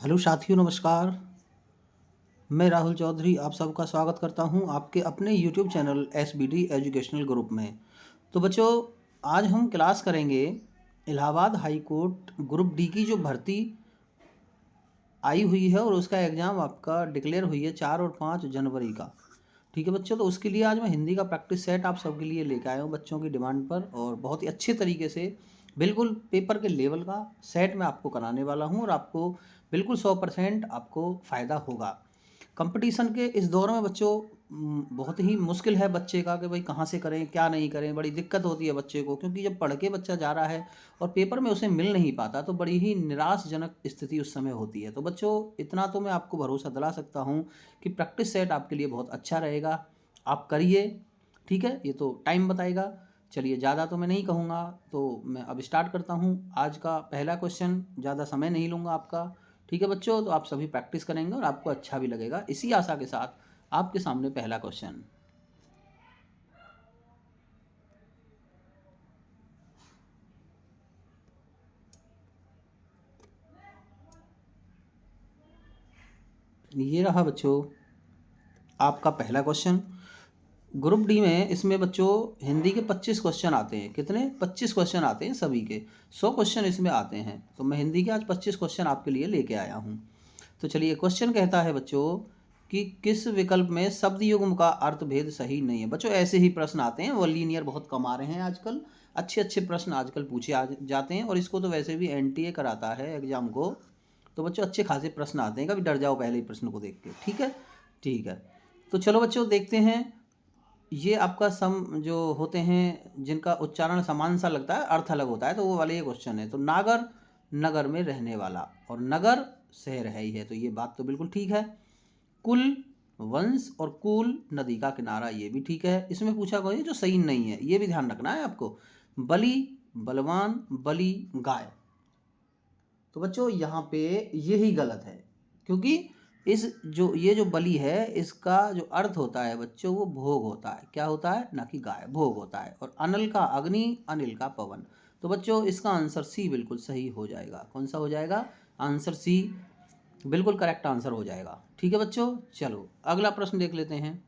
Hello साथियों, नमस्कार। मैं राहुल चौधरी आप सबका स्वागत करता हूं आपके अपने YouTube channel SBD educational group में। तो बच्चों, आज हम क्लास करेंगे Allahabad high court group D की जो भर्ती आई हुई है और उसका एग्ज़ाम आपका डिक्लेयर हुई है 4 और 5 जनवरी का। ठीक है बच्चों, तो उसके लिए आज मैं हिंदी का प्रैक्टिस सेट आप सबके लिए लेकर आया हूँ बच्चों की डिमांड पर, और बहुत ही अच्छे तरीके से बिल्कुल पेपर के लेवल का सेट मैं आपको कराने वाला हूँ और आपको बिल्कुल 100% आपको फ़ायदा होगा। कंपटीशन के इस दौर में बच्चों बहुत ही मुश्किल है बच्चे का कि भाई कहाँ से करें क्या नहीं करें, बड़ी दिक्कत होती है बच्चे को, क्योंकि जब पढ़ के बच्चा जा रहा है और पेपर में उसे मिल नहीं पाता तो बड़ी ही निराशजनक स्थिति उस समय होती है। तो बच्चों, इतना तो मैं आपको भरोसा दिला सकता हूँ कि प्रैक्टिस सेट आपके लिए बहुत अच्छा रहेगा, आप करिए। ठीक है, ये तो टाइम बताएगा। चलिए, ज़्यादा तो मैं नहीं कहूँगा, तो मैं अब स्टार्ट करता हूँ आज का पहला क्वेश्चन। ज़्यादा समय नहीं लूँगा आपका। ठीक है बच्चों, तो आप सभी प्रैक्टिस करेंगे और आपको अच्छा भी लगेगा, इसी आशा के साथ आपके सामने पहला क्वेश्चन। ये रहा बच्चों आपका पहला क्वेश्चन। ग्रुप डी में इसमें बच्चों हिंदी के 25 क्वेश्चन आते हैं। कितने? 25 क्वेश्चन आते हैं सभी के। 100 क्वेश्चन इसमें आते हैं, तो मैं हिंदी के आज 25 क्वेश्चन आपके लिए लेके आया हूँ। तो चलिए, क्वेश्चन कहता है बच्चों कि किस विकल्प में शब्द युग्म का अर्थभेद सही नहीं है। बच्चों, ऐसे ही प्रश्न आते हैं, वो लीनियर बहुत कम आ रहे हैं आजकल। अच्छे अच्छे प्रश्न आजकल पूछे जाते हैं, और इसको तो वैसे भी एनटीए कराता है एग्जाम को। तो बच्चों, अच्छे खासे प्रश्न आते हैं, कभी डर जाओ पहले ही प्रश्न को देख के। ठीक है, ठीक है। तो चलो बच्चों, देखते हैं। ये आपका सम जो होते हैं जिनका उच्चारण समान सा लगता है, अर्थ अलग होता है, तो वो वाले ये क्वेश्चन है। तो नागर, नगर में रहने वाला, और नगर शहर है ही है, तो ये बात तो बिल्कुल ठीक है। कुल, वंश, और कुल नदी का किनारा, ये भी ठीक है। इसमें पूछा गया जो सही नहीं है, ये भी ध्यान रखना है आपको। बलि, बलवान, बलि, गाय। तो बच्चों, यहाँ पे यही गलत है, क्योंकि इस जो ये जो बलि है, इसका जो अर्थ होता है बच्चों, वो भोग होता है। क्या होता है? ना कि गाय, भोग होता है। और अनल का अग्नि, अनिल का पवन। तो बच्चों, इसका आंसर सी बिल्कुल सही हो जाएगा। कौन सा हो जाएगा? आंसर सी बिल्कुल करेक्ट आंसर हो जाएगा। ठीक है बच्चों, चलो अगला प्रश्न देख लेते हैं।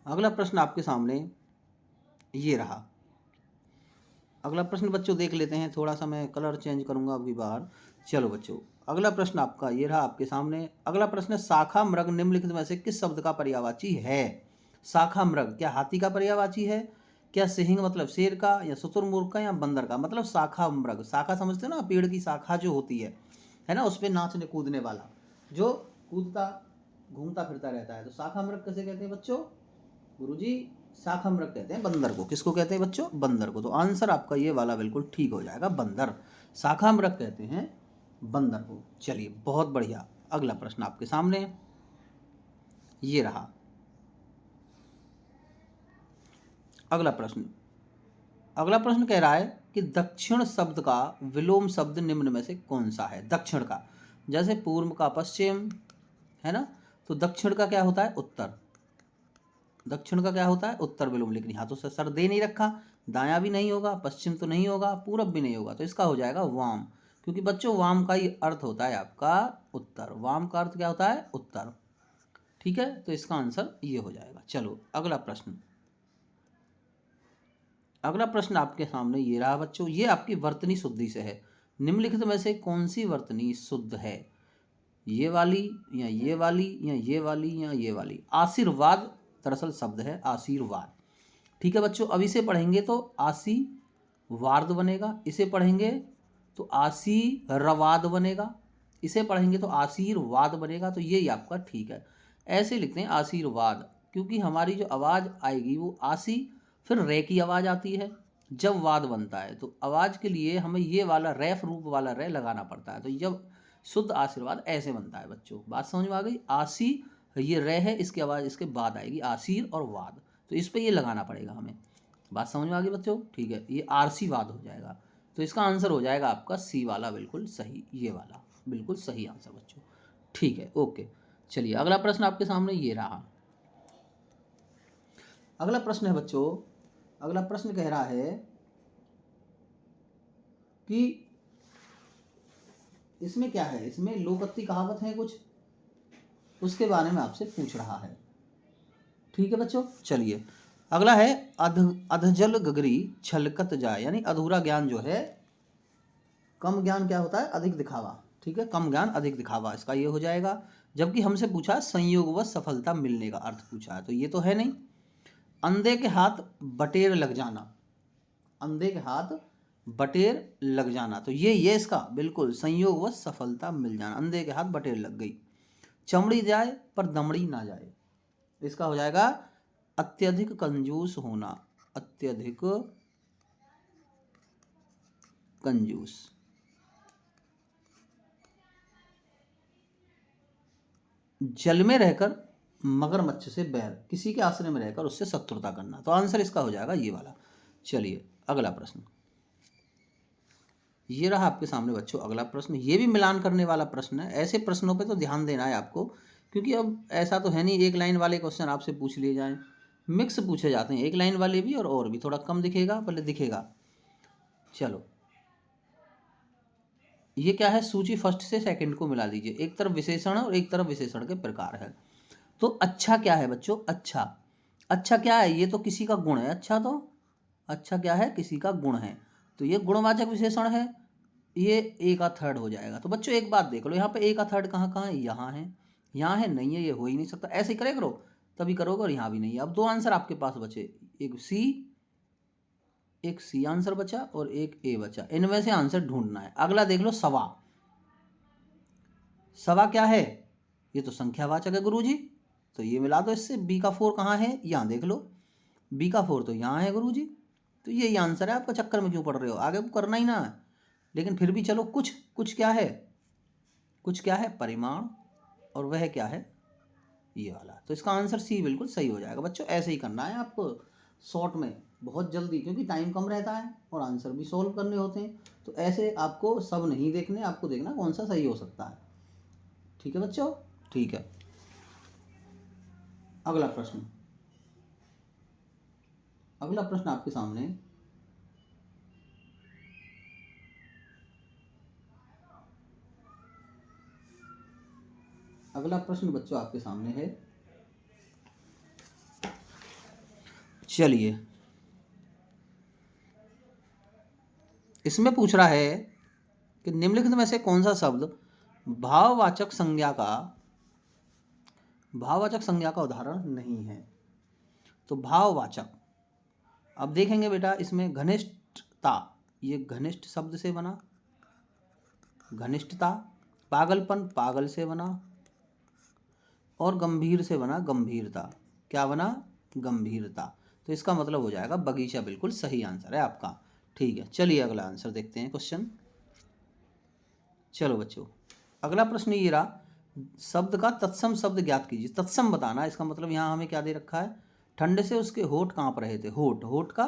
अगला प्रश्न आपके सामने ये रहा। अगला प्रश्न बच्चों देख लेते हैं, थोड़ा सा मैं कलर चेंज करूंगा अभी बाहर। चलो बच्चों, अगला प्रश्न आपका ये रहा आपके सामने। अगला प्रश्न है, शाखा मृग निम्नलिखित में से किस शब्द का पर्यायवाची है? शाखा मृग क्या हाथी का पर्यायवाची है? क्या सिंह मतलब शेर का, या शुतुरमुर्ग का, या बंदर का? मतलब शाखा मृग, शाखा समझते हो ना, पेड़ की शाखा जो होती है ना, उस पर नाचने कूदने वाला, जो कूदता घूमता फिरता रहता है, तो शाखा मृग कैसे कहते हैं बच्चों? गुरुजी, शाखा मृग कहते हैं बंदर को। किसको कहते हैं बच्चों? बंदर को। तो आंसर आपका ये वाला बिल्कुल ठीक हो जाएगा, बंदर। शाखा मृग कहते हैं बंदर को। चलिए, बहुत बढ़िया। अगला प्रश्न आपके सामने ये रहा। अगला प्रश्न, अगला प्रश्न कह रहा है कि दक्षिण शब्द का विलोम शब्द निम्न में से कौन सा है? दक्षिण का, जैसे पूर्व का पश्चिम, है ना, तो दक्षिण का क्या होता है? उत्तर। दक्षिण का क्या होता है? उत्तर विलोम। लेकिन हाथों से सर दे नहीं रखा, दायां भी नहीं होगा, पश्चिम तो नहीं होगा, पूरब भी नहीं होगा, तो इसका हो जाएगा वाम। क्योंकि बच्चों, वाम का ही अर्थ होता है आपका उत्तर। वाम का अर्थ क्या होता है? उत्तर। ठीक है, तो इसका आंसर ये हो जाएगा। चलो अगला प्रश्न। अगला प्रश्न आपके सामने ये रहा बच्चों, ये आपकी वर्तनी शुद्धि से है। निम्नलिखित में से कौन सी वर्तनी शुद्ध है? ये वाली, या ये वाली, या ये वाली, या ये वाली? आशीर्वाद दरअसल शब्द है, आशीर्वाद। ठीक है बच्चों, अब इसे पढ़ेंगे तो आसी वार्द बनेगा, इसे पढ़ेंगे तो आशीर्वाद बनेगा, इसे पढ़ेंगे तो आशीर्वाद बनेगा। तो यही आपका ठीक है। ऐसे लिखते हैं आशीर्वाद, क्योंकि हमारी जो आवाज़ आएगी वो आसी, फिर रे की आवाज़ आती है जब वाद बनता है, तो आवाज़ के लिए हमें ये वाला रैफ रूप वाला रे लगाना पड़ता है। तो जब शुद्ध आशीर्वाद ऐसे बनता है बच्चों। बात समझ में आ गई? आसी, ये रे है, इसकी आवाज़ इसके बाद आएगी, आशीर और वाद, तो इस पर ये लगाना पड़ेगा हमें। बात समझ में आ गई बच्चों? ठीक है, ये आरसी वाद हो जाएगा। तो इसका आंसर हो जाएगा आपका सी वाला, बिल्कुल सही, ये वाला बिल्कुल सही आंसर बच्चों। ठीक है, ओके। चलिए अगला प्रश्न आपके सामने ये रहा। अगला प्रश्न है बच्चों, अगला प्रश्न कह रहा है कि इसमें क्या है, इसमें लोकोक्ति कहावत है कुछ, उसके बारे में आपसे पूछ रहा है। ठीक है बच्चों, चलिए अगला है अधजल गगरी छलकत जाए, यानी अधूरा ज्ञान जो है, कम ज्ञान क्या होता है, अधिक दिखावा। ठीक है, कम ज्ञान अधिक दिखावा, इसका ये हो जाएगा। जबकि हमसे पूछा संयोगवश सफलता मिलने का अर्थ पूछा है, तो ये तो है नहीं। अंधे के हाथ बटेर लग जाना, अंधे के हाथ बटेर लग जाना, तो ये इसका बिल्कुल संयोगवश सफलता मिल जाना, अंधे के हाथ बटेर लग गई। चमड़ी जाए पर दमड़ी ना जाए, इसका हो जाएगा अत्यधिक कंजूस होना, अत्यधिक कंजूस। जल में रहकर मगरमच्छ से बैर, किसी के आश्रय में रहकर उससे शत्रुता करना, तो आंसर इसका हो जाएगा ये वाला। चलिए अगला प्रश्न, ये रहा आपके सामने बच्चों अगला प्रश्न। ये भी मिलान करने वाला प्रश्न है, ऐसे प्रश्नों पे तो ध्यान देना है आपको, क्योंकि अब ऐसा तो है नहीं एक लाइन वाले क्वेश्चन आपसे पूछ लिए जाएं, मिक्स पूछे जाते हैं, एक लाइन वाले भी और भी। थोड़ा कम दिखेगा, पहले दिखेगा। चलो ये क्या है, सूची फर्स्ट से सेकंड को मिला दीजिए, एक तरफ विशेषण और एक तरफ विशेषण के प्रकार है। तो अच्छा क्या है बच्चों, अच्छा, अच्छा क्या है, ये तो किसी का गुण है। अच्छा तो अच्छा क्या है, किसी का गुण है, तो ये गुणवाचक विशेषण है, ये ए का थर्ड हो जाएगा। तो बच्चों एक बात देख लो, यहाँ पे ए का थर्ड कहाँ कहाँ है, यहाँ है, यहाँ है, नहीं है, ये हो ही नहीं सकता। ऐसे ही करे करो, तभी करोगे, और यहाँ भी नहीं है। अब दो आंसर आपके पास बचे, एक सी आंसर बचा और एक ए बचा, इनमें से आंसर ढूंढना है। अगला देख लो सवा, सवा क्या है, ये तो संख्यावाचक है गुरुजी, तो ये मिला दो इससे। बी का 4 कहाँ है, यहाँ देख लो, बी का 4 तो यहाँ है गुरुजी, तो यही आंसर है आपका। चक्कर में क्यों पड़ रहे हो, आगे को करना ही ना है। लेकिन फिर भी चलो, कुछ कुछ क्या है, कुछ क्या है, परिमाण, और वह क्या है, ये वाला। तो इसका आंसर सी बिल्कुल सही हो जाएगा बच्चों। ऐसे ही करना है आपको शॉर्ट में, बहुत जल्दी, क्योंकि टाइम कम रहता है और आंसर भी सॉल्व करने होते हैं। तो ऐसे आपको सब नहीं देखने, आपको देखना कौन सा सही हो सकता है। ठीक है बच्चों, ठीक है। अगला प्रश्न, अगला प्रश्न आपके सामने, अगला प्रश्न बच्चों आपके सामने है। चलिए इसमें पूछ रहा है कि निम्नलिखित में से कौन सा शब्द भाववाचक संज्ञा का उदाहरण नहीं है। तो भाववाचक, अब देखेंगे बेटा, इसमें घनिष्ठता, ये घनिष्ठ शब्द से बना, घनिष्ठता। पागलपन, पागल से बना, और गंभीर से बना, गंभीरता। क्या बना, गंभीरता। तो इसका मतलब हो जाएगा बगीचा, बिल्कुल सही आंसर है आपका। ठीक है, चलिए अगला आंसर देखते हैं, क्वेश्चन। चलो बच्चों अगला प्रश्न ये रहा, शब्द का तत्सम शब्द ज्ञात कीजिए। तत्सम बताना, इसका मतलब यहाँ हमें क्या दे रखा है, ठंड से उसके होठ कांप रहे थे, होठ, होठ का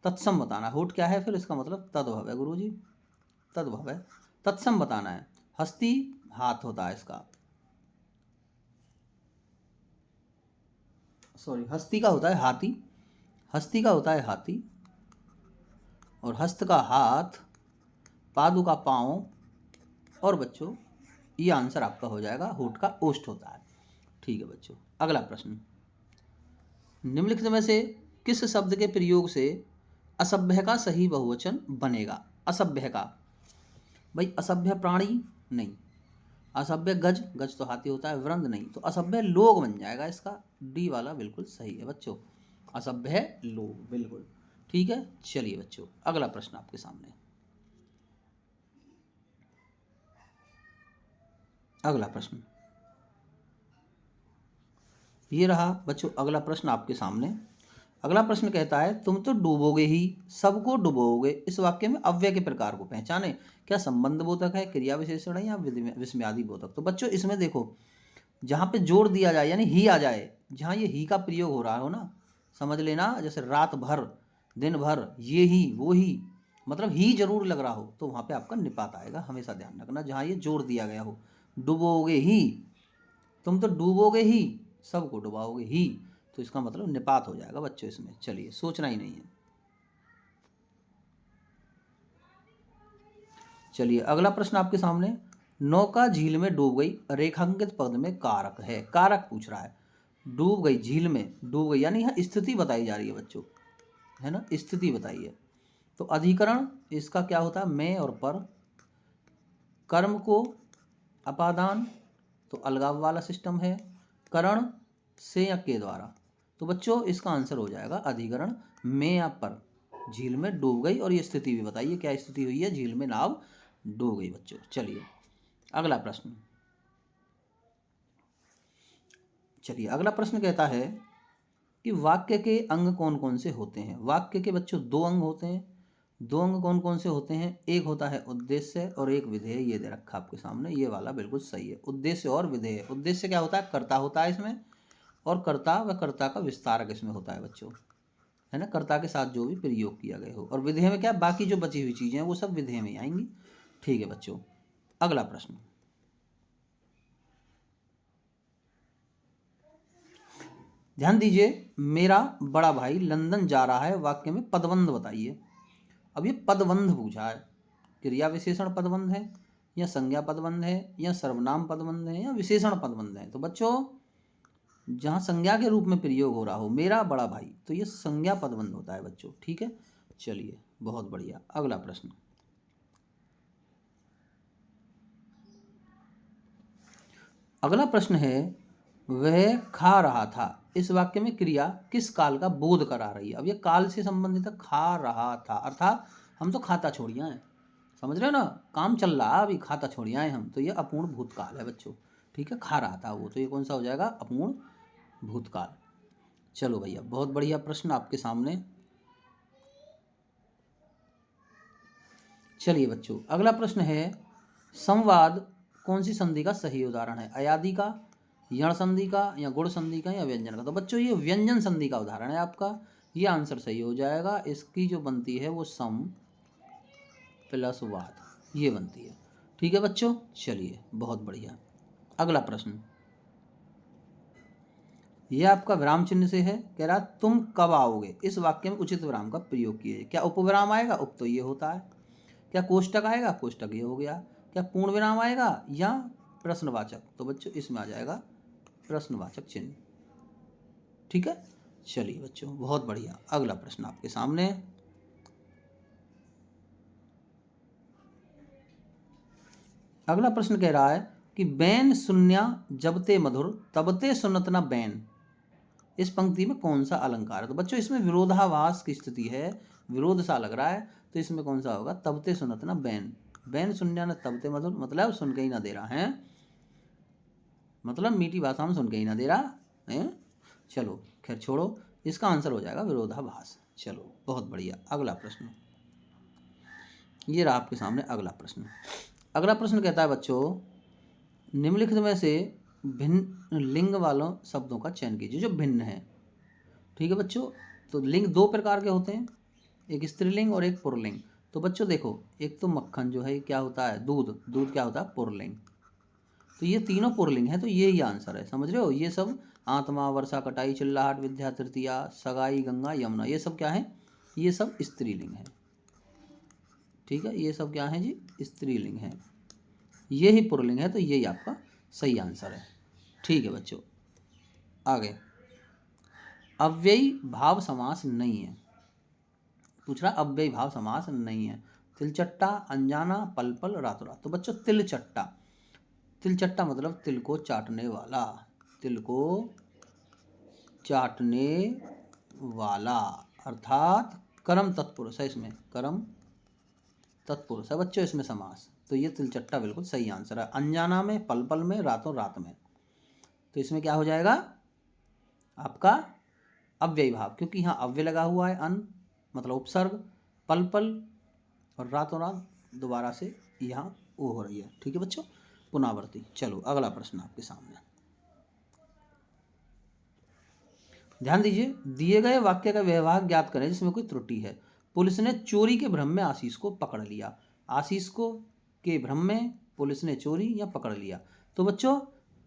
तत्सम बताना। होठ क्या है, फिर इसका मतलब तद्भव है गुरुजी, तद्भव है, तत्सम बताना है। हस्ती हाथ होता है इसका, सॉरी, हस्ती का होता है हाथी, हस्ती का होता है हाथी, और हस्त का हाथ, पादु का पाँव, और बच्चों ये आंसर आपका हो जाएगा, होठ का ओष्ठ होता है। ठीक है बच्चों, अगला प्रश्न, निम्नलिखित में से किस शब्द के प्रयोग से असभ्य का सही बहुवचन बनेगा। असभ्य का, भाई असभ्य प्राणी नहीं, असभ्य गज, गज तो हाथी होता है, वृंद नहीं, तो असभ्य लोग बन जाएगा इसका। डी वाला बिल्कुल सही है बच्चों, असभ्य लोग, बिल्कुल ठीक है। चलिए बच्चों अगला प्रश्न आपके सामने, अगला प्रश्न ये रहा बच्चों। अगला प्रश्न आपके सामने, अगला प्रश्न कहता है, तुम तो डूबोगे ही, सबको डुबोगे, इस वाक्य में अव्यय के प्रकार को पहचाने। क्या संबंध बोधक है, क्रिया विशेषण है, या विस्मयादि बोधक। तो बच्चों इसमें देखो, जहाँ पे जोड़ दिया जाए, यानी ही आ जाए, जहाँ ये ही का प्रयोग हो रहा हो ना, समझ लेना, जैसे रात भर, दिन भर, ये ही वो ही, मतलब ही जरूर लग रहा हो, तो वहाँ पे आपका निपात आएगा। हमेशा ध्यान रखना, जहाँ ये जोड़ दिया गया हो, डुबोगे ही, तुम तो डूबोगे ही, सबको डुबाओगे ही, तो इसका मतलब निपात हो जाएगा बच्चों इसमें। चलिए सोचना ही नहीं है। चलिए अगला प्रश्न आपके सामने, नौका झील में डूब गई, रेखांकित पद में कारक है, कारक पूछ रहा है। डूब गई, झील में डूब गई, यानी यहाँ स्थिति बताई जा रही है बच्चों, है ना, स्थिति बताई है। तो अधिकरण इसका क्या होता है, मैं और पर। कर्म को अपादान, तो अलगाव वाला सिस्टम है, करण से या के द्वारा। तो बच्चों इसका आंसर हो जाएगा अधिकरण में या पर। झील में डूब गई, और ये स्थिति भी बताइए क्या स्थिति हुई है, झील में नाव डूब गई बच्चों। चलिए अगला प्रश्न, चलिए अगला प्रश्न कहता है कि वाक्य के अंग कौन कौन से होते हैं। वाक्य के बच्चों दो अंग होते हैं। दो अंग कौन कौन से होते हैं, एक होता है उद्देश्य और एक विधेय। ये दे रखा आपके सामने, ये वाला बिल्कुल सही है, उद्देश्य और विधेय। उद्देश्य क्या होता है, कर्ता होता है इसमें, और कर्ता व कर्ता का विस्तारक इसमें होता है बच्चों, है ना, कर्ता के साथ जो भी प्रयोग किया गया हो। और विधेय में क्या, बाकी जो बची हुई चीज़ें हैं वो सब विधेय में आएंगी। ठीक है बच्चों, अगला प्रश्न, ध्यान दीजिए। मेरा बड़ा भाई लंदन जा रहा है, वाक्य में पदबंध बताइए। अब ये पदबंध पूछा है, क्रिया विशेषण पदबंध है, या संज्ञा पदबंध है, या सर्वनाम पदबंध है, या विशेषण पदबंध है। तो बच्चों जहाँ संज्ञा के रूप में प्रयोग हो रहा हो, मेरा बड़ा भाई, तो ये संज्ञा पदबंध होता है बच्चों। ठीक है, चलिए बहुत बढ़िया। अगला प्रश्न, अगला प्रश्न है, वह खा रहा था, इस वाक्य में क्रिया किस काल का बोध करा रही है। अब ये काल से संबंधित है, खा रहा था, अर्थात हम तो खाता छोड़िया हैं, समझ रहे हो ना, काम चल रहा अभी, खाता छोड़िया हैं हम, तो ये अपूर्ण भूतकाल है बच्चों। ठीक है, खा रहा था वो, तो ये कौन सा हो जाएगा, अपूर्ण भूतकाल। चलो भैया बहुत बढ़िया प्रश्न आपके सामने। चलिए बच्चों अगला प्रश्न है, संवाद कौन सी संधि का सही उदाहरण है, अयादि का, यण संधि का, या गुण संधि का, या व्यंजन का। तो बच्चों ये व्यंजन संधि का उदाहरण है आपका, ये आंसर सही हो जाएगा। इसकी जो बनती है वो सम प्लस वाद, ये बनती है। ठीक है बच्चों, चलिए बहुत बढ़िया। अगला प्रश्न, यह आपका विराम चिन्ह से है, कह रहा तुम कब आओगे, इस वाक्य में उचित विराम का प्रयोग कीजिए। क्या उपविराम आएगा, उप तो ये होता है, क्या कोष्टक आएगा, कोष्टक ये हो गया, क्या पूर्ण विराम आएगा, या प्रश्नवाचक। तो बच्चों इसमें आ जाएगा प्रश्नवाचक चिन्ह। ठीक है, चलिए बच्चों बहुत बढ़िया। अगला प्रश्न आपके सामने, अगला प्रश्न कह रहा है कि बैन शून्या जबते मधुर तबते सुनत न बैन, इस पंक्ति में कौन सा अलंकार है। तो बच्चों इसमें विरोधाभास की स्थिति है, विरोध सा लग रहा है, तो इसमें कौन सा होगा, तबते सुनत न बैन। बैन शून्या न तबते मधुर, मतलब सुन के ही ना दे रहा है, मतलब मीठी भाषा में सुन के ही ना दे रहा है। चलो खैर छोड़ो, इसका आंसर हो जाएगा विरोधाभास। चलो बहुत बढ़िया। अगला प्रश्न, ये रहा आपके सामने अगला प्रश्न। अगला प्रश्न कहता है बच्चों, निम्नलिखित में से भिन्न लिंग वालों शब्दों का चयन कीजिए जो भिन्न है। ठीक है बच्चों, तो लिंग दो प्रकार के होते हैं, एक स्त्रीलिंग और एक पुरलिंग। तो बच्चों देखो, एक तो मक्खन जो है क्या होता है, दूध, दूध क्या होता है, पुरलिंग। तो ये तीनों पुरलिंग है, तो ये ही आंसर है, समझ रहे हो। ये सब आत्मा, वर्षा, कटाई, चिल्लाहट, विद्या, तृतीया, सगाई, गंगा, यमुना, ये सब क्या है, ये सब स्त्रीलिंग है। ठीक है, ये सब क्या है जी, स्त्रीलिंग है, ये ही पुरलिंग है, तो यही आपका सही आंसर है। ठीक है बच्चों, आगे, अव्ययी भाव समास नहीं है, पूछ रहा अव्ययी भाव समास नहीं है। तिलचट्टा, अनजाना, पल पल, रातों रात। तो बच्चों तिलचट्टा, तिलचट्टा मतलब तिल को चाटने वाला, तिल को चाटने वाला, अर्थात कर्म तत्पुरुष है, इसमें कर्म तत्पुरुष है बच्चों इसमें समास। तो ये तिलचट्टा बिल्कुल सही आंसर है। अनजाना में, पल पल में, रातों रात में, तो इसमें क्या हो जाएगा आपका अव्ययी भाव, क्योंकि यहाँ अव्यय लगा हुआ है, अन मतलब उपसर्ग, पल पल और रातों रात दोबारा से यहाँ वो हो रही है। ठीक है बच्चों, पुनरावृत्ति। चलो अगला प्रश्न आपके सामने, ध्यान दीजिए। दिए गए वाक्य का व्यवहार ज्ञात करें जिसमें कोई त्रुटि है। पुलिस ने चोरी के भ्रम में आशीष को पकड़ लिया। आशीष को के भ्रम में पुलिस ने चोरी या पकड़ लिया। तो बच्चों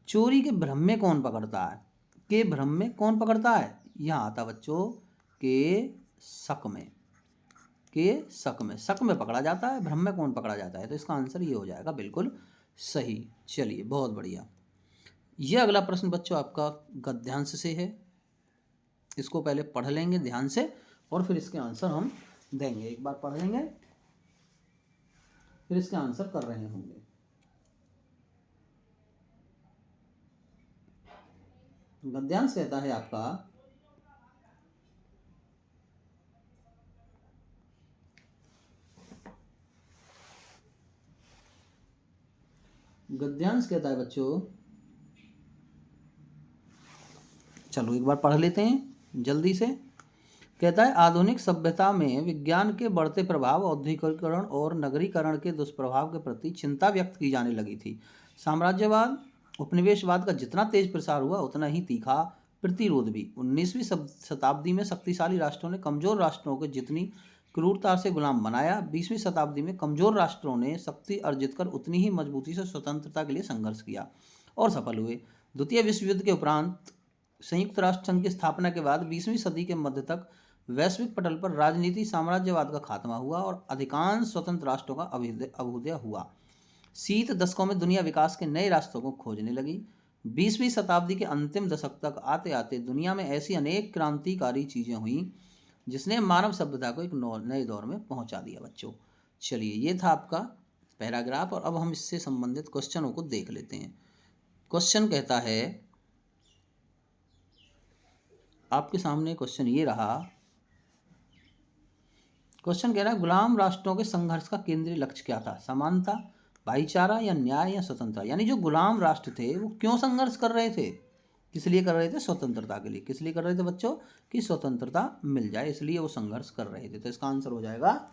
चोरी के भ्रम में कौन पकड़ता है, के भ्रम में कौन पकड़ता है, यहाँ आता बच्चों के शक में, के शक में, शक में पकड़ा जाता है, भ्रम में कौन पकड़ा जाता है। तो इसका आंसर ये हो जाएगा बिल्कुल सही। चलिए बहुत बढ़िया। यह अगला प्रश्न बच्चों आपका गद्यांश से है, इसको पहले पढ़ लेंगे ध्यान से और फिर इसके आंसर हम देंगे। एक बार पढ़ लेंगे फिर इसके आंसर कर रहे होंगे। गद्यांश कहता है आपका, गद्यांश कहता है बच्चों, चलो एक बार पढ़ लेते हैं जल्दी से। कहता है आधुनिक सभ्यता में विज्ञान के बढ़ते प्रभाव, औद्योगिकरण और नगरीकरण के दुष्प्रभाव के प्रति चिंता व्यक्त की जाने लगी थी। साम्राज्यवाद उपनिवेशवाद का जितना तेज प्रसार हुआ उतना ही तीखा प्रतिरोध भी। 19वीं शताब्दी में शक्तिशाली राष्ट्रों ने कमजोर राष्ट्रों को जितनी क्रूरता से गुलाम बनाया, 20वीं शताब्दी में कमजोर राष्ट्रों ने शक्ति अर्जित कर उतनी ही मजबूती से स्वतंत्रता के लिए संघर्ष किया और सफल हुए। द्वितीय विश्व युद्ध के उपरांत संयुक्त राष्ट्र संघ की स्थापना के बाद 20वीं सदी के मध्य तक वैश्विक पटल पर राजनीति साम्राज्यवाद का खात्मा हुआ और अधिकांश स्वतंत्र राष्ट्रों का अभ्युदय हुआ। शीत दशकों में दुनिया विकास के नए रास्तों को खोजने लगी। 20वीं शताब्दी के अंतिम दशक तक आते आते दुनिया में ऐसी अनेक क्रांतिकारी चीजें हुई जिसने मानव सभ्यता को एक नए दौर में पहुंचा दिया। बच्चों चलिए, ये था आपका पैराग्राफ और अब हम इससे संबंधित क्वेश्चनों को देख लेते हैं। क्वेश्चन कहता है, आपके सामने क्वेश्चन ये रहा। क्वेश्चन कह रहा है गुलाम राष्ट्रों के संघर्ष का केंद्रीय लक्ष्य क्या था? समानता, भाईचारा या न्याय या स्वतंत्रता? यानी जो गुलाम राष्ट्र थे वो क्यों संघर्ष कर रहे थे? किस लिए कर रहे थे? स्वतंत्रता के लिए। किस लिए कर रहे थे बच्चों? कि स्वतंत्रता मिल जाए, इसलिए वो संघर्ष कर रहे थे। तो इसका आंसर हो जाएगा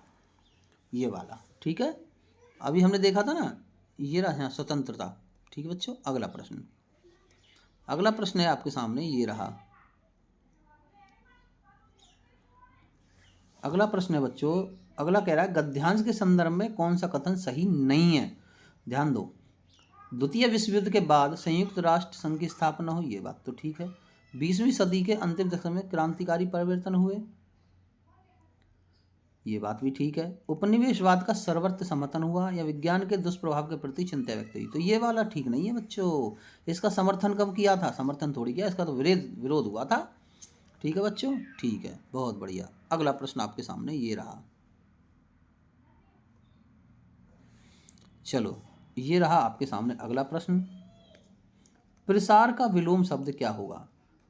ये वाला। ठीक है, अभी हमने देखा था ना, ये रहा स्वतंत्रता। ठीक है बच्चों, अगला प्रश्न, अगला प्रश्न है आपके सामने ये रहा। अगला प्रश्न है बच्चों, अगला कह रहा है गद्यांश के संदर्भ में कौन सा कथन सही नहीं है? ध्यान दो। द्वितीय विश्व युद्ध के बाद संयुक्त राष्ट्र संघ की स्थापना हुई, ये बात तो ठीक है। 20वीं सदी के अंतिम दशक में क्रांतिकारी परिवर्तन हुए, ये बात भी ठीक है। उपनिवेशवाद का सर्वत्र समर्थन हुआ या विज्ञान के दुष्प्रभाव के प्रति चिंता व्यक्त हुई, तो ये वाला ठीक नहीं है बच्चों। इसका समर्थन कब किया था? समर्थन थोड़ी किया, इसका तो विरोध हुआ था। ठीक है बच्चों, ठीक है, बहुत बढ़िया। अगला प्रश्न आपके सामने ये रहा। चलो ये रहा आपके सामने अगला प्रश्न। प्रसार का विलोम शब्द क्या होगा?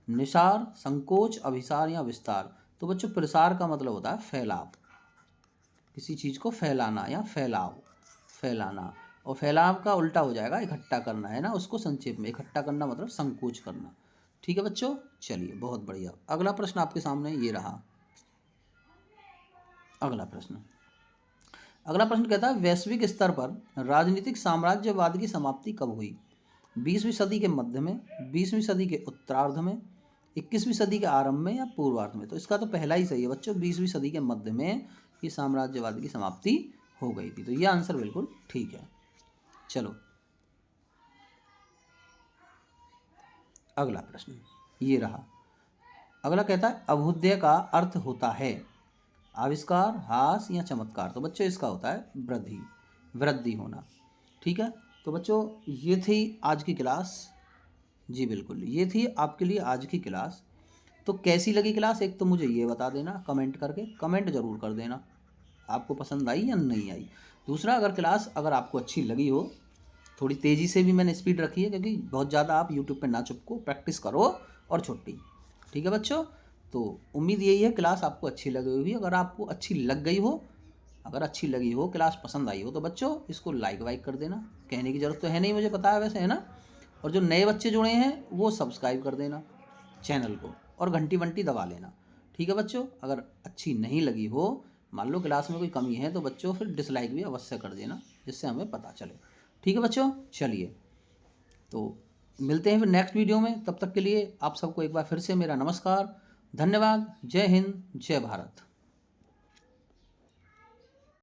निसार, संकोच, अभिसार या विस्तार? तो बच्चों प्रसार का मतलब होता है फैलाव, किसी चीज को फैलाना या फैलाव, फैलाना। और फैलाव का उल्टा हो जाएगा इकट्ठा करना, है ना, उसको संक्षेप में इकट्ठा करना मतलब संकोच करना। ठीक है बच्चों, चलिए बहुत बढ़िया। अगला प्रश्न आपके सामने ये रहा। अगला प्रश्न कहता है वैश्विक स्तर पर राजनीतिक साम्राज्यवाद की समाप्ति कब हुई? 20वीं सदी के मध्य में, 20वीं सदी के उत्तरार्ध में, 21वीं सदी के आरंभ में या पूर्वार्ध में? तो इसका तो पहला ही सही है बच्चों, 20वीं सदी के मध्य में ये साम्राज्यवाद की समाप्ति हो गई थी। तो ये आंसर बिल्कुल ठीक है। चलो अगला प्रश्न ये रहा। अगला कहता है अभ्युदय का अर्थ होता है आविष्कार, हास या चमत्कार? तो बच्चों इसका होता है वृद्धि होना। ठीक है, तो बच्चों ये थी आज की क्लास। जी बिल्कुल, ये थी आपके लिए आज की क्लास। तो कैसी लगी क्लास, एक तो मुझे ये बता देना कमेंट करके, कमेंट जरूर कर देना आपको पसंद आई या नहीं आई। दूसरा, अगर आपको अच्छी लगी हो, थोड़ी तेज़ी से भी मैंने स्पीड रखी है क्योंकि बहुत ज़्यादा आप यूट्यूब पे ना चिपको, प्रैक्टिस करो और छुट्टी। ठीक है बच्चों, तो उम्मीद यही है क्लास आपको अच्छी लगी हुई। अगर आपको अच्छी लगी हो, क्लास पसंद आई हो, तो बच्चों इसको लाइक वाइक कर देना। कहने की ज़रूरत तो है नहीं, मुझे पता है वैसे, है ना। और जो नए बच्चे जुड़े हैं वो सब्सक्राइब कर देना चैनल को और घंटी वंटी दबा लेना। ठीक है बच्चों, अगर अच्छी नहीं लगी हो, मान लो क्लास में कोई कमी है, तो बच्चों फिर डिसलाइक भी अवश्य कर देना जिससे हमें पता चले। ठीक है बच्चों, चलिए तो मिलते हैं फिर नेक्स्ट वीडियो में। तब तक के लिए आप सबको एक बार फिर से मेरा नमस्कार, धन्यवाद। जय हिंद, जय भारत।